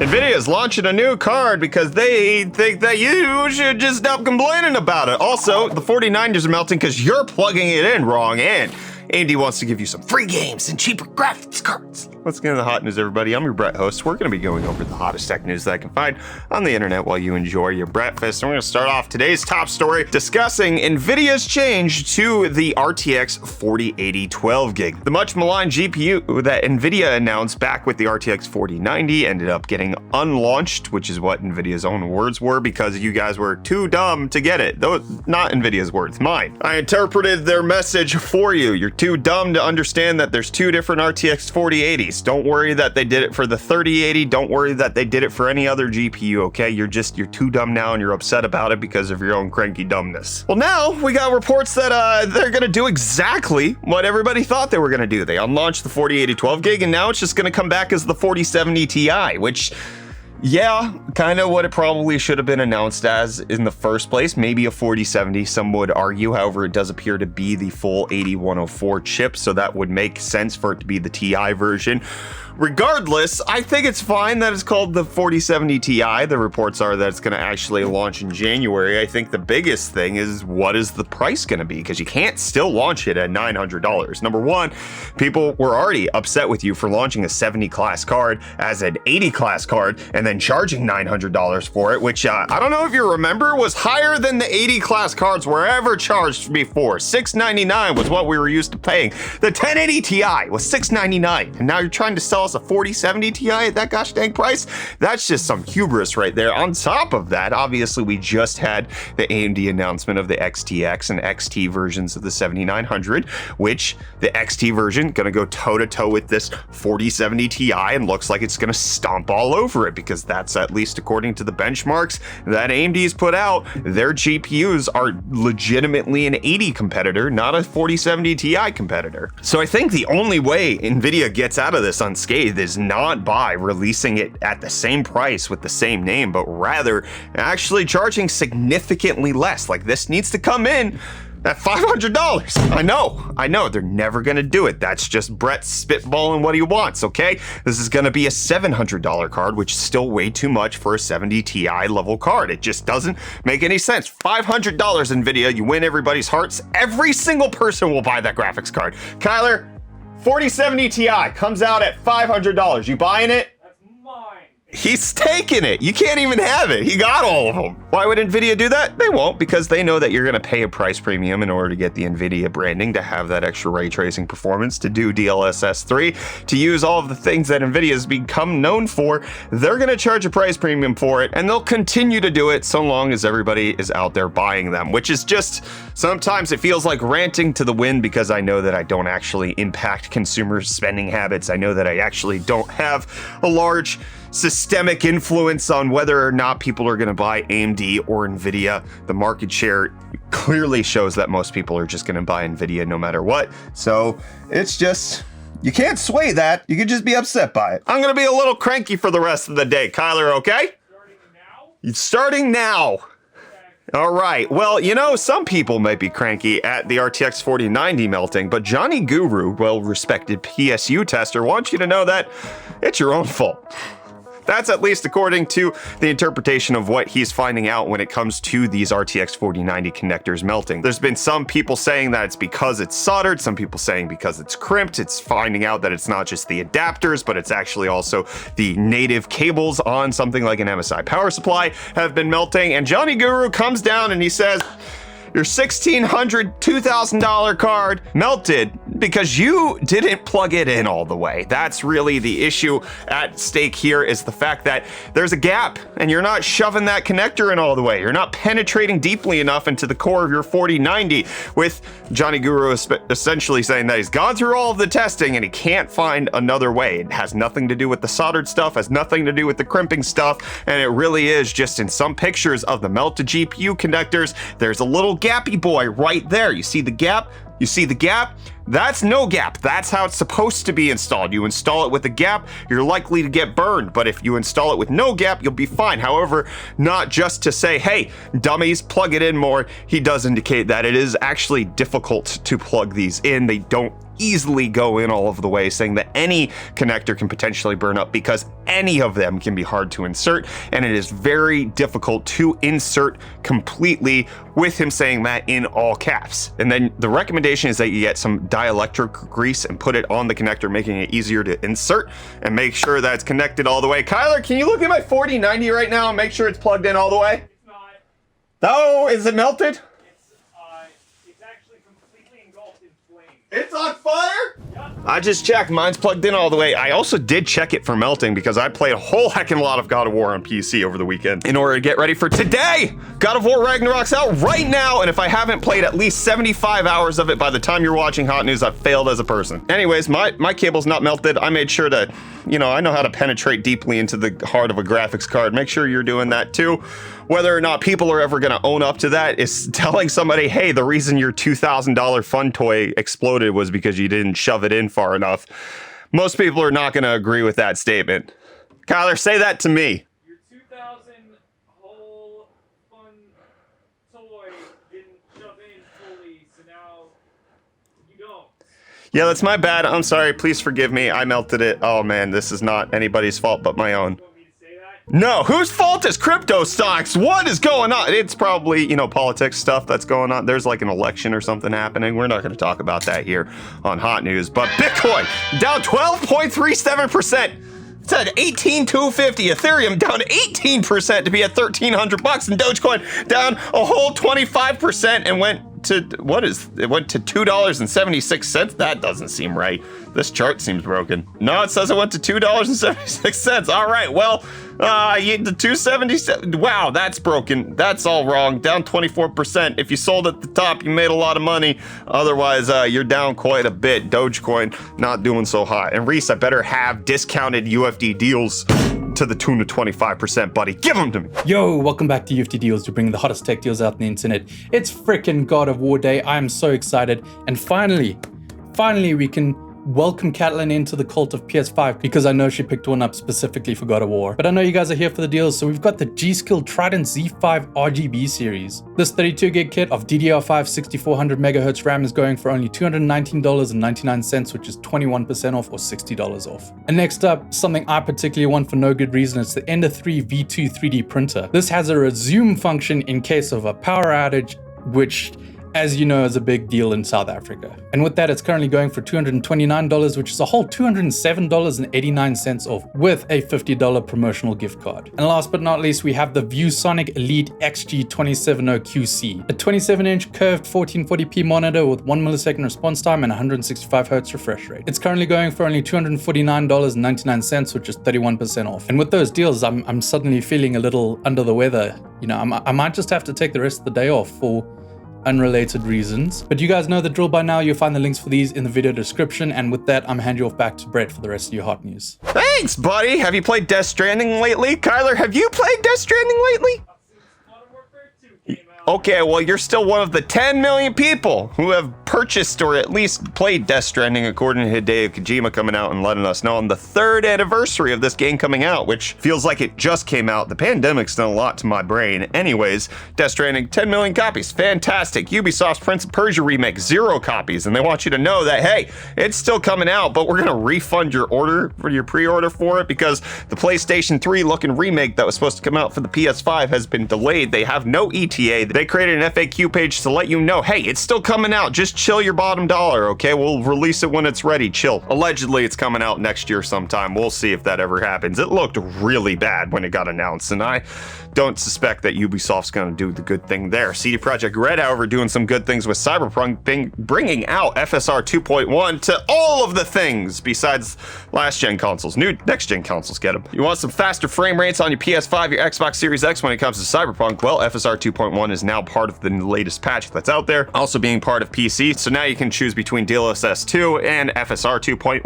NVIDIA is launching a new card because they think that you should just stop complaining about it. Also, the 4090s are melting because you're plugging it in wrong, and AMD wants to give you some free games and cheaper graphics cards. Let's get into the hot news, everybody. I'm your Brett host. We're going to be going over the hottest tech news that I can find on the internet while you enjoy your breakfast. And we're going to start off today's top story discussing NVIDIA's change to the RTX 4080 12 gig. The much maligned GPU that NVIDIA announced back with the RTX 4090 ended up getting unlaunched, which is what NVIDIA's own words were, because you guys were too dumb to get it. Though not NVIDIA's words, mine. I interpreted their message for you. You're too dumb to understand that there's two different RTX 4080s. Don't worry that they did it for the 3080. Don't worry that they did it for any other GPU, okay? You're too dumb now and you're upset about it because of your own cranky dumbness. Well, now we got reports that they're gonna do exactly what everybody thought they were gonna do. They unlaunched the 4080 12 gig and now it's just gonna come back as the 4070 Ti, which, yeah, kind of what it probably should have been announced as in the first place. Maybe a 4070, some would argue. However, it does appear to be the full 8104 chip, so that would make sense for it to be the Ti version. Regardless, I think it's fine that it's called the 4070 Ti. The reports are that it's going to actually launch in January. I think the biggest thing is, what is the price going to be? Because you can't still launch it at $900. Number one, people were already upset with you for launching a 70 class card as an 80 class card and then charging $900 for it, which I don't know if you remember was higher than the 80 class cards were ever charged before. $699 was what we were used to paying. The 1080 Ti was $699, and now you're trying to sell us a 4070 Ti at that gosh dang price? That's just some hubris right there. On top of that, obviously we just had the AMD announcement of the XTX and XT versions of the 7900, which the XT version gonna go toe to toe with this 4070 Ti and looks like it's gonna stomp all over it, because that's, at least according to the benchmarks that AMD's put out, their GPUs are legitimately an 80 competitor, not a 4070 Ti competitor. So I think the only way NVIDIA gets out of this unscathed is not by releasing it at the same price with the same name, but rather actually charging significantly less. Like, this needs to come in at $500. I know, they're never gonna do it. That's just Brett spitballing what he wants, okay? This is gonna be a $700 card, which is still way too much for a 70 Ti level card. It just doesn't make any sense. $500 NVIDIA, you win everybody's hearts. Every single person will buy that graphics card. Kyler, 4070 Ti comes out at $500. You buying it? That's mine. He's taking it. You can't even have it. He got all of them. Why would NVIDIA do that? They won't, because they know that you're going to pay a price premium in order to get the NVIDIA branding, to have that extra ray tracing performance, to do DLSS 3, to use all of the things that NVIDIA has become known for. They're going to charge a price premium for it, and they'll continue to do it so long as everybody is out there buying them, which is just, sometimes it feels like ranting to the wind, because I know that I don't actually impact consumer spending habits. I know that I actually don't have a large systemic influence on whether or not people are going to buy AMD or NVIDIA. The market share clearly shows that most people are just going to buy NVIDIA no matter what. So it's just, you can't sway that. You can just be upset by it. I'm going to be a little cranky for the rest of the day. Kyler, okay? Starting now? It's starting now. All right, well, you know, some people might be cranky at the RTX 4090 melting, but Johnny Guru, well-respected PSU tester, wants you to know that it's your own fault. That's at least according to the interpretation of what he's finding out when it comes to these RTX 4090 connectors melting. There's been some people saying that it's because it's soldered, some people saying because it's crimped. It's finding out that it's not just the adapters, but it's actually also the native cables on something like an MSI power supply have been melting. And Johnny Guru comes down and he says, your $1,600, $2,000 card melted because you didn't plug it in all the way. That's really the issue at stake here, is the fact that there's a gap and you're not shoving that connector in all the way. You're not penetrating deeply enough into the core of your 4090, with Johnny Guru essentially saying that he's gone through all of the testing and he can't find another way. It has nothing to do with the soldered stuff, has nothing to do with the crimping stuff, and it really is just in some pictures of the melted GPU connectors, there's a little gappy boy right there. You see the gap? You see the gap? That's no gap. That's how it's supposed to be installed. You install it with a gap, you're likely to get burned. But if you install it with no gap, you'll be fine. However, not just to say, hey, dummies, plug it in more. He does indicate that it is actually difficult to plug these in. They don't easily go in all of the way, saying that any connector can potentially burn up because any of them can be hard to insert, and it is very difficult to insert completely, with him saying that in all caps. And then the recommendation is that you get some dielectric grease and put it on the connector, making it easier to insert, and make sure that it's connected all the way. Kyler, can you look at my 4090 right now and make sure it's plugged in all the way? It's not. Oh, is it melted? It's actually completely engulfed in flames. It's on fire? Yep. I just checked. Mine's plugged in all the way. I also did check it for melting because I played a whole heckin' lot of God of War on PC over the weekend in order to get ready for today. God of War Ragnarok's out right now, and if I haven't played at least 75 hours of it by the time you're watching Hot News, I've failed as a person. Anyways, my cable's not melted. I made sure to, I know how to penetrate deeply into the heart of a graphics card. Make sure you're doing that too. Whether or not people are ever gonna own up to that is telling somebody, hey, the reason your $2,000 fun toy exploded was because you didn't shove it in far enough. Most people are not gonna agree with that statement. Kyler, say that to me. Your 2,000 whole fun toy didn't shove in fully, so now you don't. Yeah, that's my bad. I'm sorry. Please forgive me. I melted it. Oh man, this is not anybody's fault but my own. You want me to say that? No, whose fault is Cryptostonks? What is going on? It's probably, politics stuff that's going on. There's like an election or something happening. We're not going to talk about that here on Hot News. But Bitcoin down 12.37%. It's at 18,250. Ethereum down 18% to be at $1,300, and Dogecoin down a whole 25% and went to it went to $2.76. That doesn't seem right. This chart seems broken. No, it says it went to $2.76. All right, well, the 277. Wow, that's broken. That's all wrong. Down 24%. If you sold at the top, you made a lot of money. Otherwise, you're down quite a bit. Dogecoin not doing so hot. And Reece, I better have discounted UFD deals to the tune of 25%, buddy. Give them to me. Yo, welcome back to UFD Deals. We're bringing the hottest tech deals out on the internet. It's freaking God of War Day. I'm so excited. And finally, we can welcome Catlin into the cult of PS5 because I know she picked one up specifically for God of War. But I know you guys are here for the deals, so we've got the G.Skill Trident Z5 RGB series. This 32 gig kit of DDR5 6400 MHz RAM is going for only $219.99, which is 21% off or $60 off. And next up, something I particularly want for no good reason, it's the Ender 3 V2 3D printer. This has a resume function in case of a power outage, which, as you know, is a big deal in South Africa. And with that, it's currently going for $229, which is a whole $207.89 off with a $50 promotional gift card. And last but not least, we have the ViewSonic Elite XG270QC, a 27-inch curved 1440p monitor with 1 millisecond response time and 165 Hz refresh rate. It's currently going for only $249.99, which is 31% off. And with those deals, I'm suddenly feeling a little under the weather. I might just have to take the rest of the day off for unrelated reasons. But you guys know the drill by now. You'll find the links for these in the video description. And with that, I'm handing you off back to Brett for the rest of your hot news. Thanks, buddy. Have you played Death Stranding lately? Kyler, have you played Death Stranding lately? Modern Warfare 2 came out. Okay, well, you're still one of the 10 million people who have purchased or at least played Death Stranding, according to Hideo Kojima coming out and letting us know on the 3rd anniversary of this game coming out, which feels like it just came out. The pandemic's done a lot to my brain. Anyways, Death Stranding, 10 million copies. Fantastic. Ubisoft's Prince of Persia remake, 0 copies. And they want you to know that, hey, it's still coming out, but we're going to refund your order for your pre-order for it because the PlayStation 3 looking remake that was supposed to come out for the PS5 has been delayed. They have no ETA. They created an FAQ page to let you know, hey, it's still coming out. Just chill your bottom dollar, okay? We'll release it when it's ready. Chill. Allegedly, it's coming out next year sometime. We'll see if that ever happens. It looked really bad when it got announced, and I don't suspect that Ubisoft's going to do the good thing there. CD Projekt Red, however, doing some good things with Cyberpunk, bringing out FSR 2.1 to all of the things besides last-gen consoles. New next-gen consoles get them. You want some faster frame rates on your PS5, your Xbox Series X when it comes to Cyberpunk? Well, FSR 2.1 is is now part of the latest patch that's out there, also being part of PC. So now you can choose between DLSS 2 and FSR 2.1.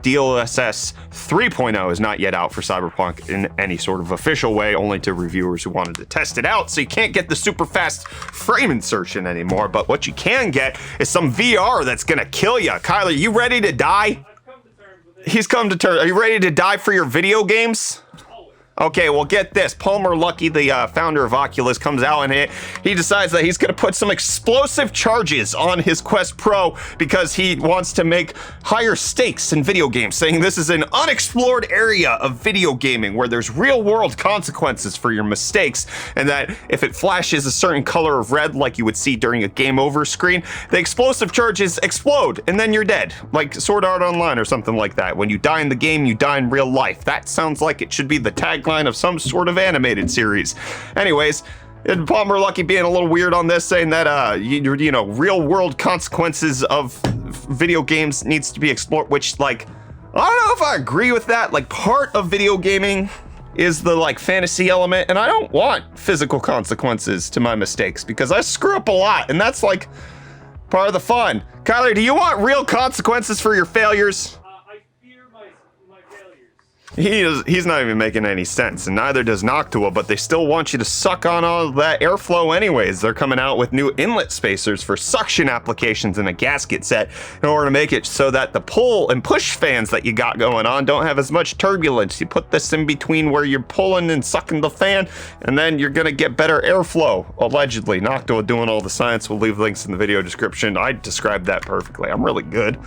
DLSS 3.0 is not yet out for Cyberpunk in any sort of official way, only to reviewers who wanted to test it out. So you can't get the super fast frame insertion anymore, but what you can get is some VR that's gonna kill you. Kyler, you ready to die? I've come to terms with it. He's come to terms. Are you ready to die for your video games? Okay, well, get this. Palmer Luckey, the founder of Oculus, comes out and he decides that he's going to put some explosive charges on his Quest Pro because he wants to make higher stakes in video games, saying this is an unexplored area of video gaming where there's real-world consequences for your mistakes, and that if it flashes a certain color of red like you would see during a game over screen, the explosive charges explode, and then you're dead, like Sword Art Online or something like that. When you die in the game, you die in real life. That sounds like it should be the tagline of some sort of animated series. Anyways, and Palmer Luckey being a little weird on this, saying that you know, real world consequences of video games needs to be explored, which, like, I don't know if I agree with that. Like, part of video gaming is the, like, fantasy element, and I don't want physical consequences to my mistakes because I screw up a lot, and that's like part of the fun. Kyler, do you want real consequences for your failures? I fear my failures. He's not even making any sense, and neither does Noctua, but they still want you to suck on all that airflow anyways. They're coming out with new inlet spacers for suction applications in a gasket set in order to make it so that the pull and push fans that you got going on don't have as much turbulence. You put this in between where you're pulling and sucking the fan, and then you're gonna get better airflow, allegedly. Noctua doing all the science. We'll leave links in the video description. I described that perfectly. I'm really good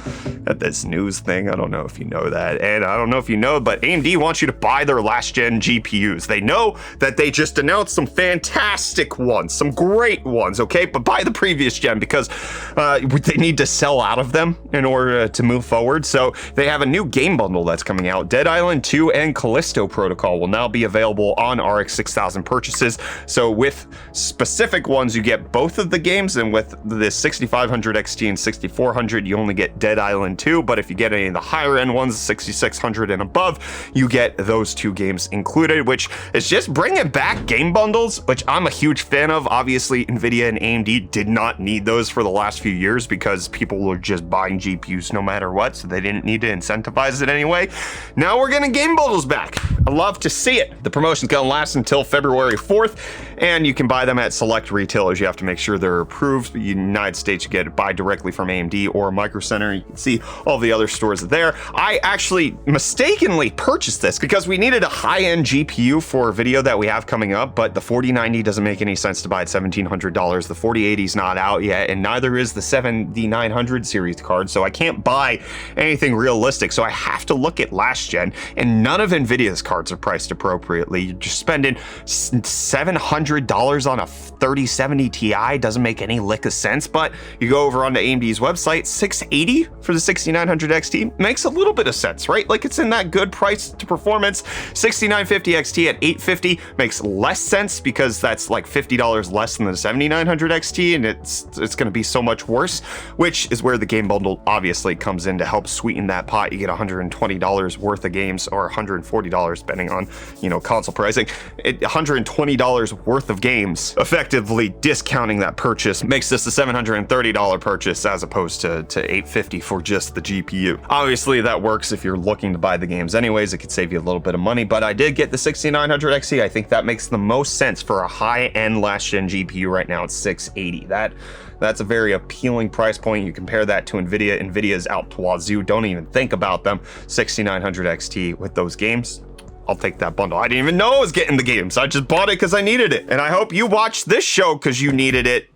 at this news thing. I don't know if you know that, and I don't know if you know, but AMD wants you to buy their last gen GPUs. They know that they just announced some fantastic ones, some great ones, okay? But buy the previous gen because they need to sell out of them in order to move forward. So they have a new game bundle that's coming out. Dead Island 2 and Callisto Protocol will now be available on RX 6000 purchases. So with specific ones, you get both of the games, and with the 6500 XT and 6400, you only get Dead Island 2. But if you get any of the higher end ones, 6600 and above, you get those two games included, which is just bringing back game bundles, which I'm a huge fan of. Obviously, NVIDIA and AMD did not need those for the last few years because people were just buying GPUs no matter what, so they didn't need to incentivize it anyway. Now we're getting game bundles back. I love to see it. The promotion's gonna last until February 4th, and you can buy them at select retailers. You have to make sure they're approved. In the United States, you get it buy directly from AMD or Micro Center. You can see all the other stores there. I actually mistakenly purchased this because we needed a high-end GPU for a video that we have coming up, but the 4090 doesn't make any sense to buy at $1,700. The 4080 is not out yet, and neither is the 7900 series card, so I can't buy anything realistic. So I have to look at last gen, and none of NVIDIA's cards are priced appropriately. You're just spending $700 on a 3070 Ti. Doesn't make any lick of sense, but you go over onto AMD's website, $680 for the 6900 XT makes a little bit of sense, right? Like, it's in that good price to performance. 6950 XT at $850 makes less sense because that's like $50 less than the 7900 XT, and it's going to be so much worse, which is where the game bundle obviously comes in to help sweeten that pot. You get $120 worth of games, or $140 depending on, you know, console pricing. $120 worth of games, effectively discounting that purchase, makes this a $730 purchase as opposed to $850 for just the GPU. Obviously that works if you're looking to buy the games anyways. It could save you a little bit of money, but I did get the 6900 XT. I think that makes the most sense for a high-end last-gen GPU right now. It's $680. That's a very appealing price point. You compare that to NVIDIA. NVIDIA's out to wazoo. Don't even think about them. 6900 XT with those games, I'll take that bundle. I didn't even know I was getting the games. I just bought it because I needed it. And I hope you watch this show because you needed it.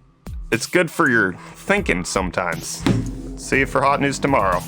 It's good for your thinking sometimes. See you for hot news tomorrow.